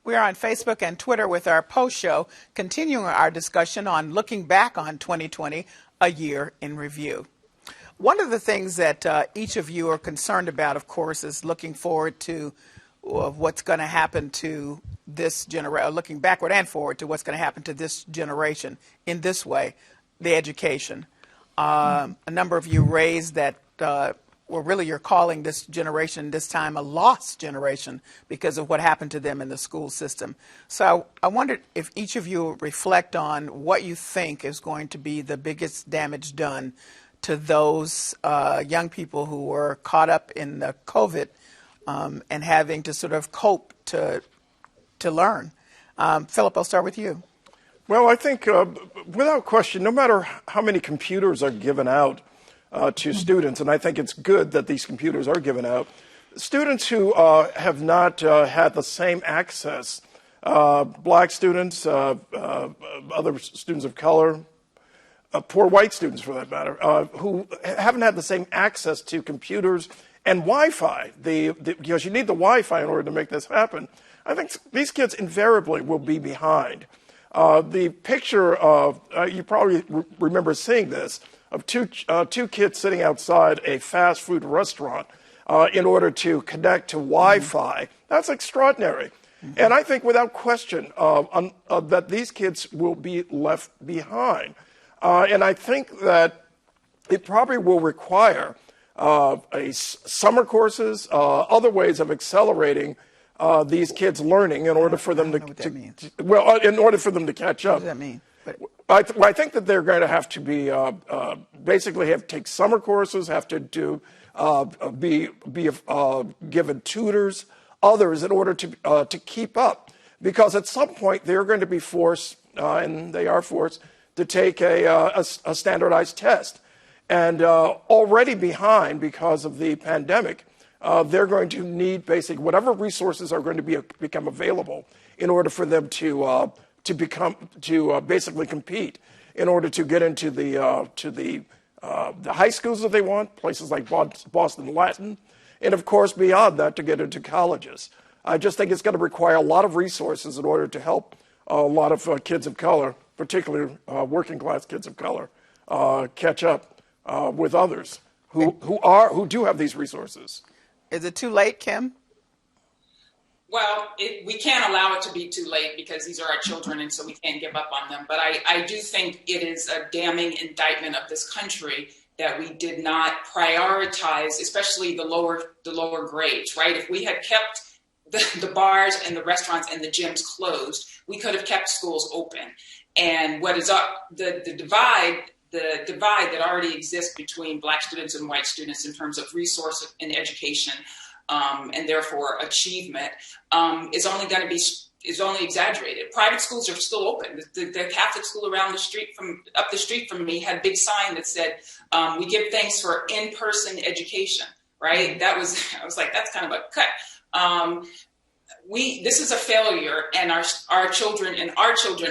We are on Facebook and Twitter with our post show, continuing our discussion on looking back on 2020, a year in review. One of the things that each of you are concerned about, of course, is looking forward to what's going to happen to this generation, looking backward and forward to what's going to happen to this generation in this way, the education. A number of you raised that, well, really you're calling this generation this time a lost generation because of what happened to them in the school system. So I wondered if each of you would reflect on what you think is going to be the biggest damage done to those young people who were caught up in the COVID and having to sort of cope to learn. Phillip, I'll start with you. Well, I think without question, no matter how many computers are given out to students, and I think it's good that these computers are given out, students who have not had the same access, black students, other students of color, poor white students for that matter, who haven't had the same access to computers and Wi-Fi, because you need the Wi-Fi in order to make this happen, I think these kids invariably will be behind. The picture of, you probably remember seeing this, of two kids sitting outside a fast food restaurant in order to connect to Wi-Fi. That's extraordinary. And I think without question that these kids will be left behind. And I think that it probably will require summer courses, other ways of accelerating these kids' learning in order for them in order for them to catch up. What does that mean? I think that they're going to have to be basically have to take summer courses, have to do be given tutors, others in order to keep up, because at some point they're going to be forced, and they are forced, to take a standardized test, and already behind because of the pandemic. They're going to need basically whatever resources are going to become available in order for them to basically compete, in order to get into the high schools that they want, places like Boston Latin, and of course beyond that to get into colleges. I just think it's going to require a lot of resources in order to help a lot of kids of color, particularly working class kids of color, catch up with others who do have these resources. Is it too late, Kim? Well, we can't allow it to be too late because these are our children, and so we can't give up on them. But I do think it is a damning indictment of this country that we did not prioritize, especially the lower grades, right? If we had kept the bars and the restaurants and the gyms closed, we could have kept schools open. And what is up, the divide that already exists between Black students and white students in terms of resource and education, and therefore achievement, is only exaggerated. Private schools are still open. The Catholic school up the street from me had a big sign that said, "We give thanks for in-person education." Right? I was like, that's kind of a cut. This is a failure, and our children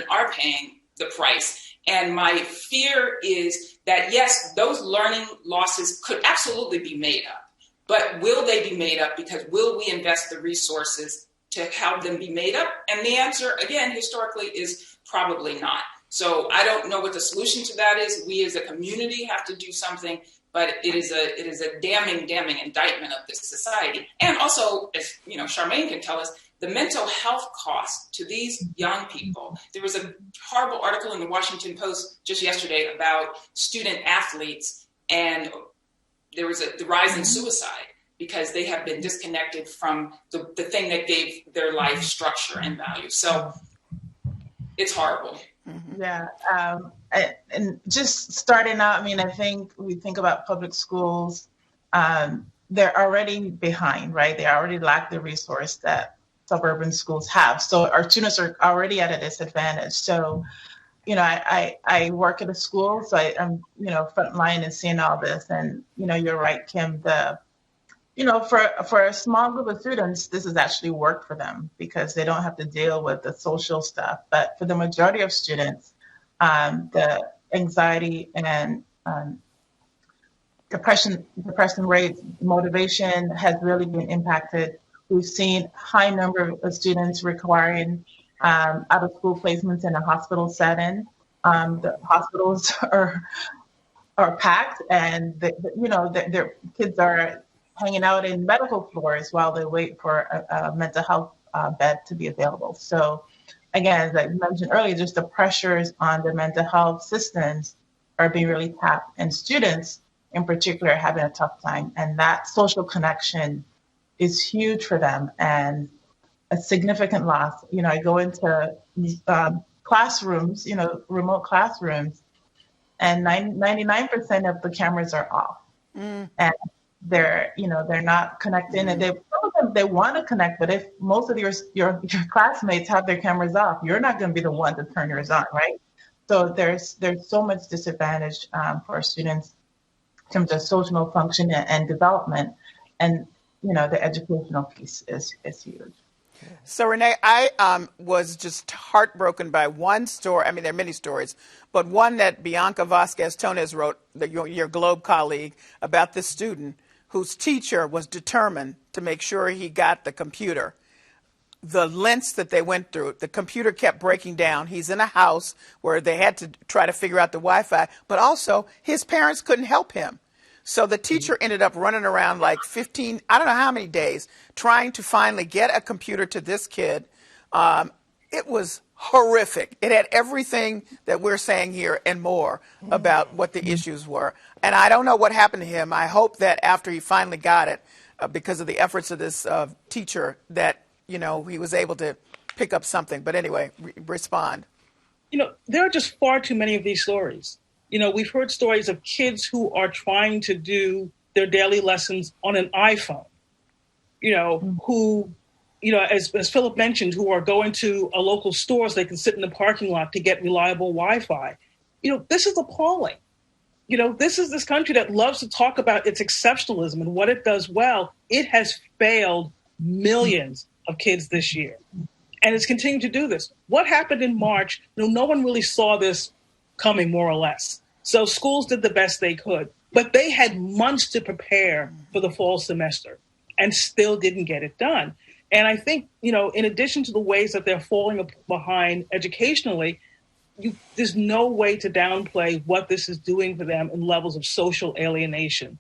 are paying the price. And my fear is that, yes, those learning losses could absolutely be made up. But will they be made up? Because will we invest the resources to have them be made up? And the answer, again, historically, is probably not. So I don't know what the solution to that is. We as a community have to do something, but it is a damning indictment of this society. And also, as Charmain can tell us, the mental health cost to these young people. There was a horrible article in the Washington Post just yesterday about student athletes, and there was the rise in suicide because they have been disconnected from the thing that gave their life structure and value. So it's horrible. Yeah. And just starting out, I think we think about public schools, they're already behind, right? They already lack the resource that suburban schools have. So our students are already at a disadvantage. So, I work at a school, so I'm, front line and seeing all this. And, you're right, Kim, for a small group of students, this has actually worked for them because they don't have to deal with the social stuff. But for the majority of students, the anxiety and depression rates, motivation has really been impacted We've seen high number of students requiring out-of-school placements in a hospital setting. The hospitals are packed, and their kids are hanging out in medical floors while they wait for a mental health bed to be available. So again, as I mentioned earlier, just the pressures on the mental health systems are being really tapped, and students in particular are having a tough time. And that social connection is huge for them and a significant loss. I go into classrooms, remote classrooms, and 99% of the cameras are off. And they're not connecting, and they want to connect, but if most of your classmates have their cameras off, you're not going to be the one to turn yours on, right? So there's so much disadvantage for students in terms of social function and development, and the educational piece is huge. So Renee, I was just heartbroken by one story. I mean, there are many stories, but one that Bianca Vasquez Tones wrote, your Globe colleague, about this student whose teacher was determined to make sure he got the computer. The lengths that they went through, the computer kept breaking down. He's in a house where they had to try to figure out the Wi-Fi, but also his parents couldn't help him. So the teacher ended up running around like 15, I don't know how many days, trying to finally get a computer to this kid. It was horrific. It had everything that we're saying here and more about what the issues were. And I don't know what happened to him. I hope that after he finally got it, because of the efforts of this teacher, that, he was able to pick up something. But anyway, respond. There are just far too many of these stories. We've heard stories of kids who are trying to do their daily lessons on an iPhone, who, as Phillip mentioned, who are going to a local store so they can sit in the parking lot to get reliable Wi-Fi. This is appalling. This is this country that loves to talk about its exceptionalism and what it does well. It has failed millions of kids this year, and it's continuing to do this. What happened in March? No one really saw this coming, more or less. So schools did the best they could, but they had months to prepare for the fall semester and still didn't get it done. And I think, in addition to the ways that they're falling behind educationally, there's no way to downplay what this is doing for them in levels of social alienation.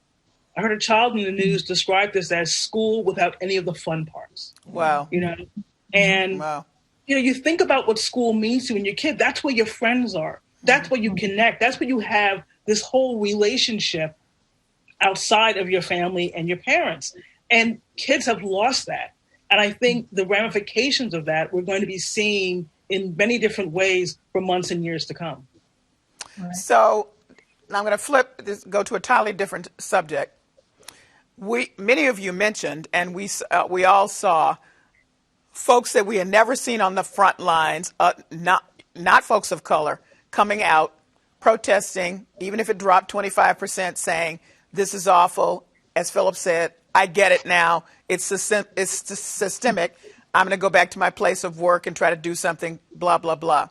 I heard a child in the news describe this as school without any of the fun parts. Wow. And, wow. You think about what school means to you and your kid. That's where your friends are. That's where you connect. That's where you have this whole relationship outside of your family and your parents. And kids have lost that. And I think the ramifications of that we're going to be seeing in many different ways for months and years to come. Right. So now I'm going to go to a totally different subject. Many of you mentioned, and we all saw folks that we had never seen on the front lines, not folks of color, coming out, protesting, even if it dropped 25%, saying, this is awful. As Phillip said, I get it now. It's systemic. I'm going to go back to my place of work and try to do something, blah, blah, blah.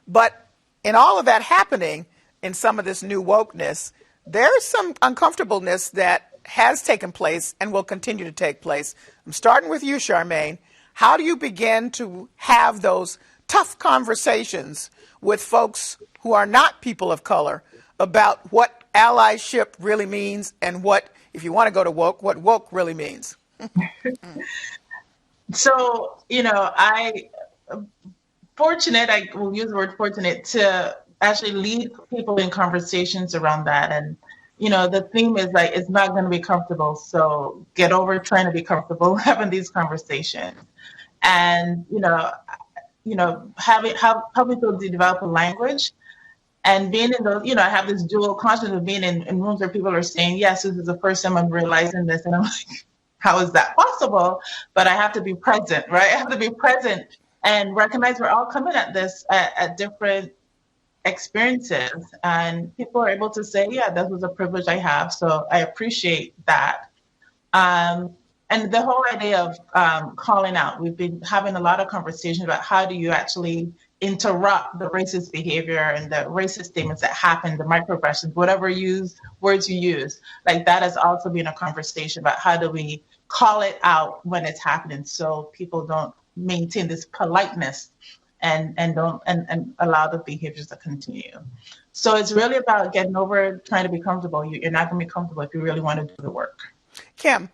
But in all of that happening, in some of this new wokeness, there's some uncomfortableness that has taken place and will continue to take place. I'm starting with you, Charmain. How do you begin to have those tough conversations with folks who are not people of color about what allyship really means and what, if you want to go to woke, what woke really means? So, I will use the word fortunate to actually lead people in conversations around that. And, the theme is like, it's not going to be comfortable. So get over trying to be comfortable having these conversations. And, helping people to develop a language and being in those, I have this dual consciousness of being in rooms where people are saying, yes, this is the first time I'm realizing this. And I'm like, how is that possible? But I have to be present, right? I have to be present and recognize we're all coming at this at different experiences. And people are able to say, yeah, that was a privilege I have. So I appreciate that. And the whole idea of calling out, we've been having a lot of conversations about how do you actually interrupt the racist behavior and the racist statements that happen, the microaggressions, whatever words you use. Like that has also been a conversation about how do we call it out when it's happening, so people don't maintain this politeness and allow the behaviors to continue. So it's really about getting over trying to be comfortable. You're not going to be comfortable if you really want to do the work. Kim.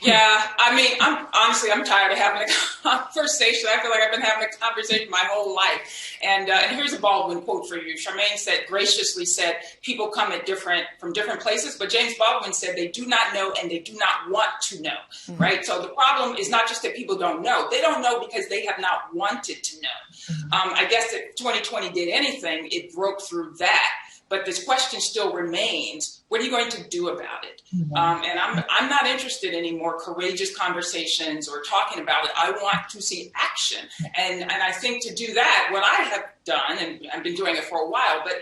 Yeah, I mean, I'm tired of having a conversation. I feel like I've been having a conversation my whole life. And here's a Baldwin quote for you. Charmain graciously said, people come from different places, but James Baldwin said they do not know and they do not want to know, mm-hmm. right? So the problem is not just that people don't know. They don't know because they have not wanted to know. Mm-hmm. I guess if 2020 did anything, it broke through that. But this question still remains, what are you going to do about it? Mm-hmm. And I'm not interested in any more courageous conversations or talking about it. I want to see action. And I think to do that, what I have done, and I've been doing it for a while, but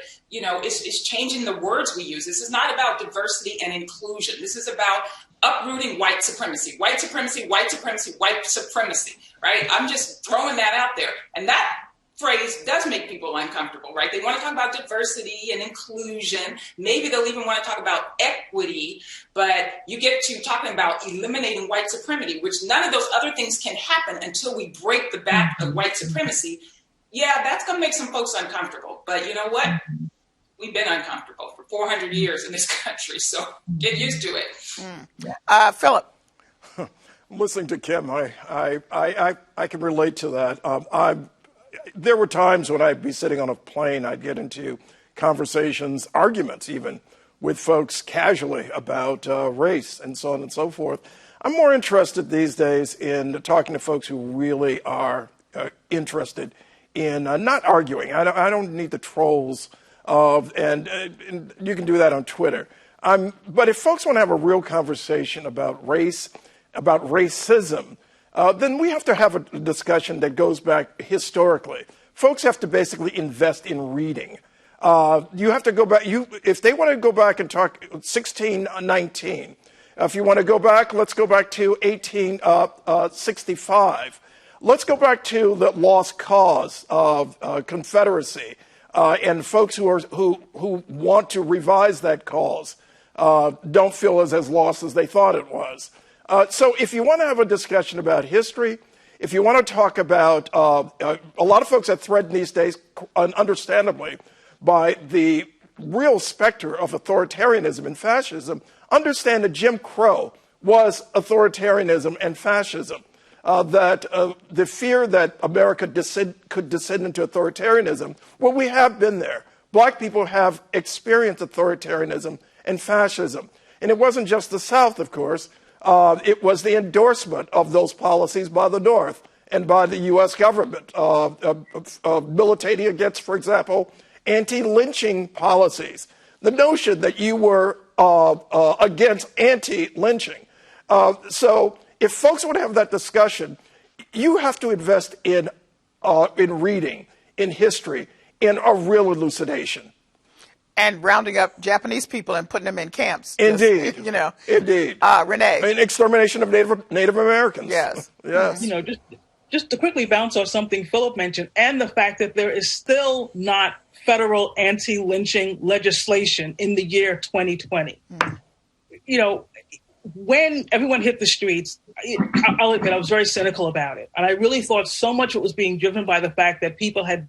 is changing the words we use. This is not about diversity and inclusion. This is about uprooting white supremacy, white supremacy, white supremacy, white supremacy, right? I'm just throwing that out there. And that phrase does make people uncomfortable, right? They want to talk about diversity and inclusion. Maybe they'll even want to talk about equity, but you get to talking about eliminating white supremacy, which none of those other things can happen until we break the back of white supremacy. Yeah, that's going to make some folks uncomfortable. But you know what? We've been uncomfortable for 400 years in this country, so get used to it. Phillip. Listening to Kim, I can relate to that. There were times when I'd be sitting on a plane, I'd get into conversations, arguments even, with folks casually about race and so on and so forth. I'm more interested these days in talking to folks who really are interested in not arguing. I don't need the trolls, and you can do that on Twitter. But if folks want to have a real conversation about race, about racism, then we have to have a discussion that goes back historically. Folks have to basically invest in reading. You have to go back. If they want to go back and talk 1619, if you want to go back, let's go back to 1865. Let's go back to the lost cause of Confederacy and folks who want to revise that cause don't feel as lost as they thought it was. So if you want to have a discussion about history, if you want to talk about a lot of folks are threatened these days, understandably, by the real specter of authoritarianism and fascism, understand that Jim Crow was authoritarianism and fascism. That the fear that America could descend into authoritarianism, well, we have been there. Black people have experienced authoritarianism and fascism. And it wasn't just the South, of course. It was the endorsement of those policies by the North and by the U.S. government, militating against, for example, anti-lynching policies. The notion that you were against anti-lynching. So if folks want to have that discussion, you have to invest in reading, in history, in a real elucidation. And rounding up Japanese people and putting them in camps. Indeed. Indeed. Renee. An extermination of Native Americans. Yes. Yes. Just to quickly bounce off something Phillip mentioned, and the fact that there is still not federal anti-lynching legislation in the year 2020. When everyone hit the streets, I'll admit I was very cynical about it. And I really thought so much of it was being driven by the fact that people had,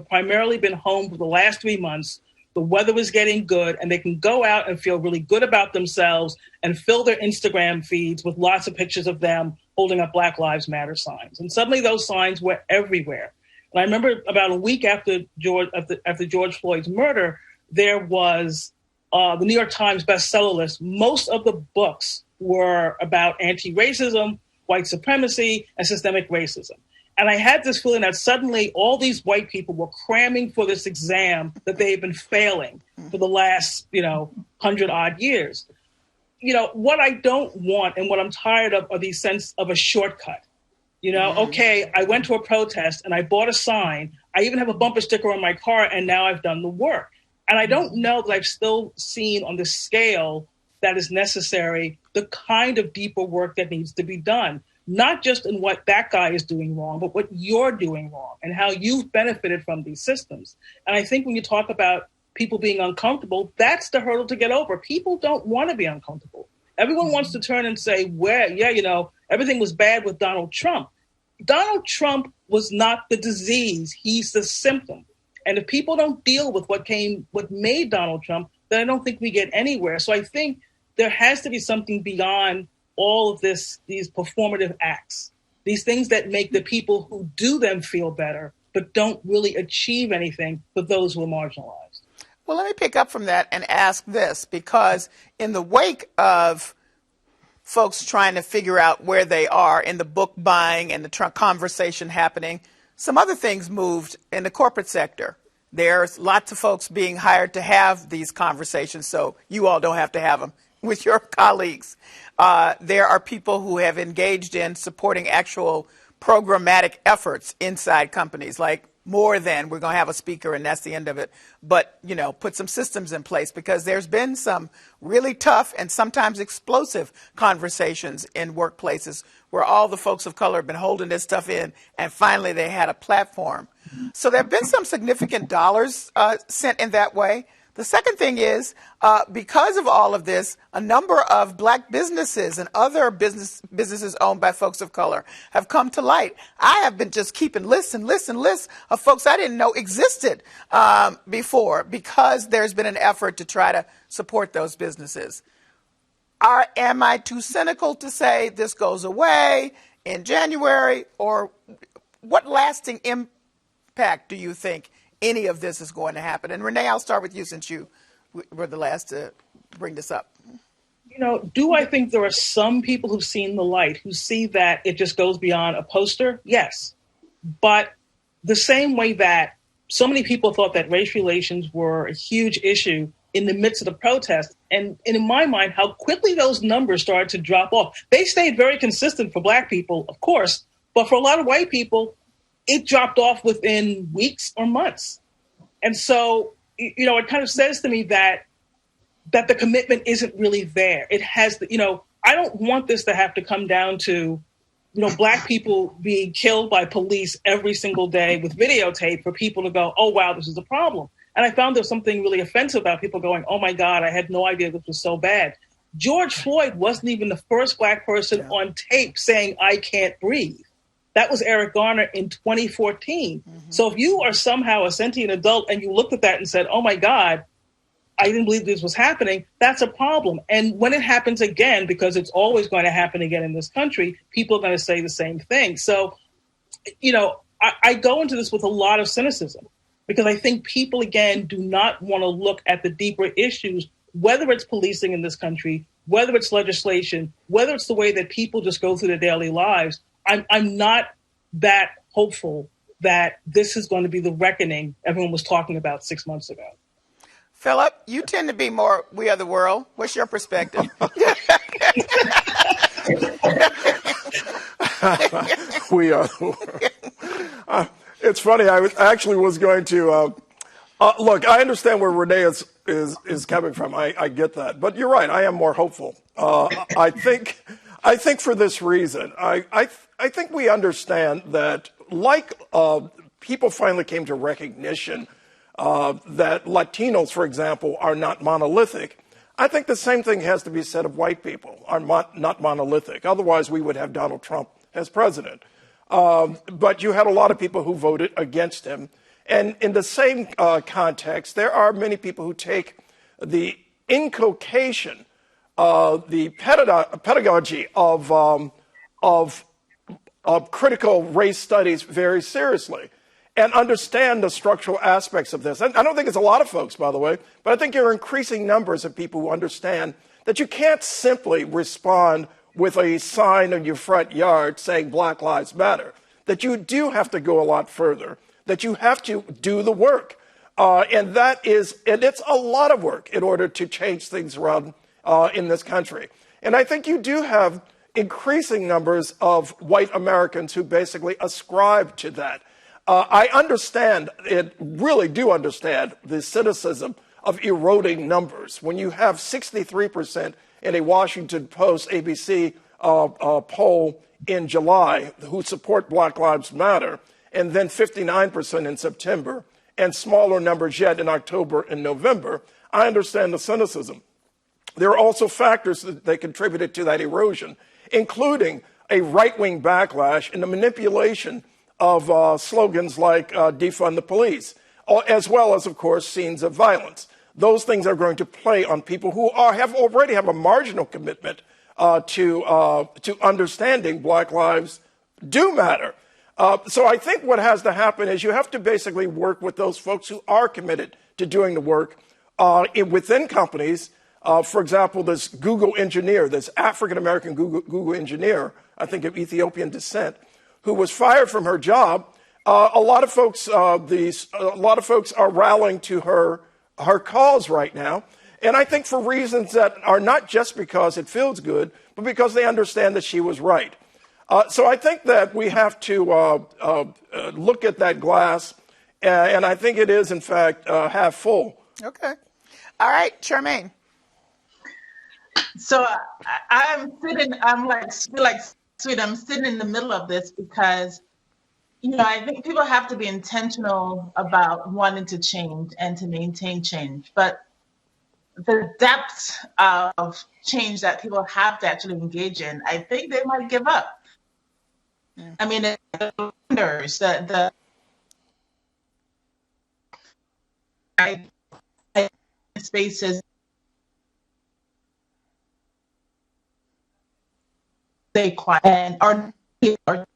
primarily been home for the last 3 months. The weather was getting good, and they can go out and feel really good about themselves and fill their Instagram feeds with lots of pictures of them holding up Black Lives Matter signs. And suddenly those signs were everywhere. And I remember about a week after George Floyd's murder, there was the New York Times bestseller list. Most of the books were about anti-racism, white supremacy, and systemic racism. And I had this feeling that suddenly all these white people were cramming for this exam that they had been failing for the last, 100-odd years. What I don't want and what I'm tired of are these sense of a shortcut. Okay, I went to a protest and I bought a sign. I even have a bumper sticker on my car, and now I've done the work. And I don't know that I've still seen on the scale that is necessary the kind of deeper work that needs to be done. Not just in what that guy is doing wrong, but what you're doing wrong and how you've benefited from these systems. And I think when you talk about people being uncomfortable, that's the hurdle to get over. People don't want to be uncomfortable. Everyone wants to turn and say, everything was bad with Donald Trump. Donald Trump was not the disease. He's the symptom. And if people don't deal with what made Donald Trump, then I don't think we get anywhere. So I think there has to be something beyond all of these performative acts, these things that make the people who do them feel better, but don't really achieve anything for those who are marginalized. Well, let me pick up from that and ask this, because in the wake of folks trying to figure out where they are in the book buying and the conversation happening, some other things moved in the corporate sector. There's lots of folks being hired to have these conversations, so you all don't have to have them with your colleagues. There are people who have engaged in supporting actual programmatic efforts inside companies, like more than we're going to have a speaker and that's the end of it, but, put some systems in place, because there's been some really tough and sometimes explosive conversations in workplaces where all the folks of color have been holding this stuff in, and finally they had a platform. So there have been some significant dollars sent in that way. The second thing is, because of all of this, a number of black businesses and other businesses owned by folks of color have come to light. I have been just keeping lists of folks I didn't know existed before, because there's been an effort to try to support those businesses. Am I too cynical to say this goes away in January, or what lasting impact do you think any of this is going to happen? And Renee, I'll start with you, since you were the last to bring this up. Do I think there are some people who've seen the light, who see that it just goes beyond a poster? Yes. But the same way that so many people thought that race relations were a huge issue in the midst of the protest, and in my mind, how quickly those numbers started to drop off. They stayed very consistent for black people, of course, but for a lot of white people, it dropped off within weeks or months. And so, it kind of says to me that the commitment isn't really there. It has, I don't want this to have to come down to, black people being killed by police every single day with videotape for people to go, oh, wow, this is a problem. And I found there was something really offensive about people going, oh, my God, I had no idea this was so bad. George Floyd wasn't even the first black person on tape saying, I can't breathe. That was Eric Garner in 2014. Mm-hmm. So if you are somehow a sentient adult and you looked at that and said, oh, my God, I didn't believe this was happening, that's a problem. And when it happens again, because it's always going to happen again in this country, people are going to say the same thing. So, I go into this with a lot of cynicism, because I think people, again, do not want to look at the deeper issues, whether it's policing in this country, whether it's legislation, whether it's the way that people just go through their daily lives. I'm not that hopeful that this is going to be the reckoning everyone was talking about 6 months ago. Phillip, you tend to be more We Are the World. What's your perspective? We are the world. It's funny. I actually was going to look. I understand where Renee is coming from. I get that, but you're right. I am more hopeful. I think for this reason. I think we understand that, like people finally came to recognition that Latinos, for example, are not monolithic. I think the same thing has to be said of white people, are not monolithic. Otherwise, we would have Donald Trump as president. But you had a lot of people who voted against him. And in the same context, there are many people who take the inculcation, the pedagogy of critical race studies very seriously and understand the structural aspects of this. And I don't think it's a lot of folks, by the way, but I think there are increasing numbers of people who understand that you can't simply respond with a sign in your front yard saying Black Lives Matter, that you do have to go a lot further, that you have to do the work. And it's a lot of work in order to change things around in this country. And I think you do have increasing numbers of white Americans who basically ascribe to that. I understand, really do understand the cynicism of eroding numbers. When you have 63% in a Washington Post ABC poll in July who support Black Lives Matter, and then 59% in September, and smaller numbers yet in October and November, I understand the cynicism. there are also factors that contributed to that erosion, including a right-wing backlash and the manipulation of slogans like defund the police, as well as, of course, scenes of violence. Those things are going to play on people who already have a marginal commitment to understanding Black lives do matter. So I think what has to happen is you have to basically work with those folks who are committed to doing the work within companies. For example, this Google engineer, this African-American Google engineer, I think of Ethiopian descent, who was fired from her job. A lot of folks are rallying to her cause right now. And I think for reasons that are not just because it feels good, but because they understand that she was right. So I think that we have to look at that glass, and I think it is, in fact, half full. Okay. All right, Charmain. So I'm sitting in the middle of this because, I think people have to be intentional about wanting to change and to maintain change. But the depth of change that people have to actually engage in, I think they might give up. I mean, the wonders the spaces they quiet and are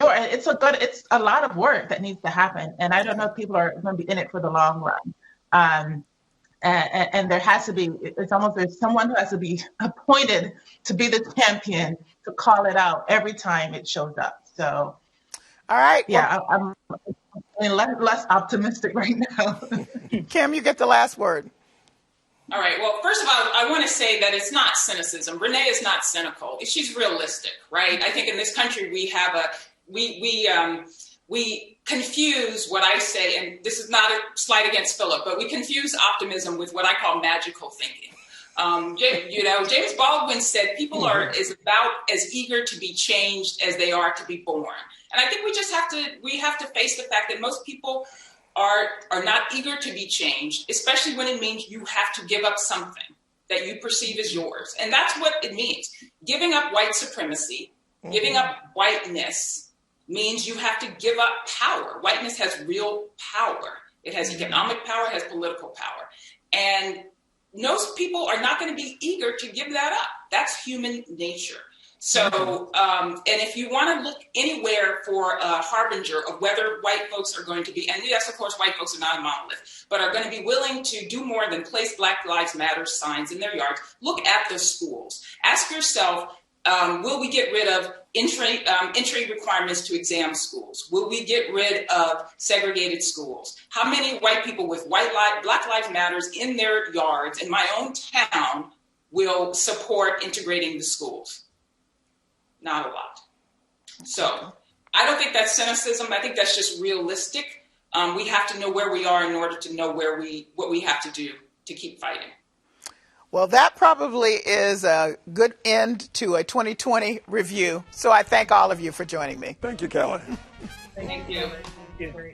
it's a lot of work that needs to happen, and I don't know if people are going to be in it for the long run. And there has to be, it's almost there's someone who has to be appointed to be the champion to call it out every time it shows up. So, all right. Yeah, I'm less optimistic right now. Kim, you get the last word. All right. Well, first of all, I want to say that it's not cynicism. Renee is not cynical. She's realistic, right? I think in this country we have we confuse what I say, and this is not a slight against Phillip, but we confuse optimism with what I call magical thinking. James Baldwin said people are about as eager to be changed as they are to be born. And I think we have to face the fact that most people are not eager to be changed, especially when it means you have to give up something that you perceive as yours. And that's what it means. Giving up white supremacy, giving up whiteness means you have to give up power. Whiteness has real power. It has economic power, it has political power. And most people are not going to be eager to give that up. That's human nature. So, and if you want to look anywhere for a harbinger of whether white folks are going to be, and yes, of course, white folks are not a monolith, but are going to be willing to do more than place Black Lives Matter signs in their yards, look at the schools. Ask yourself, will we get rid of entry requirements to exam schools? Will we get rid of segregated schools? How many white people with Black Lives Matters in their yards in my own town will support integrating the schools? Not a lot. So I don't think that's cynicism. I think that's just realistic. We have to know where we are in order to know what we have to do to keep fighting. Well, that probably is a good end to a 2020 review. So I thank all of you for joining me. Thank you, Kelly. Thank you. Thank you.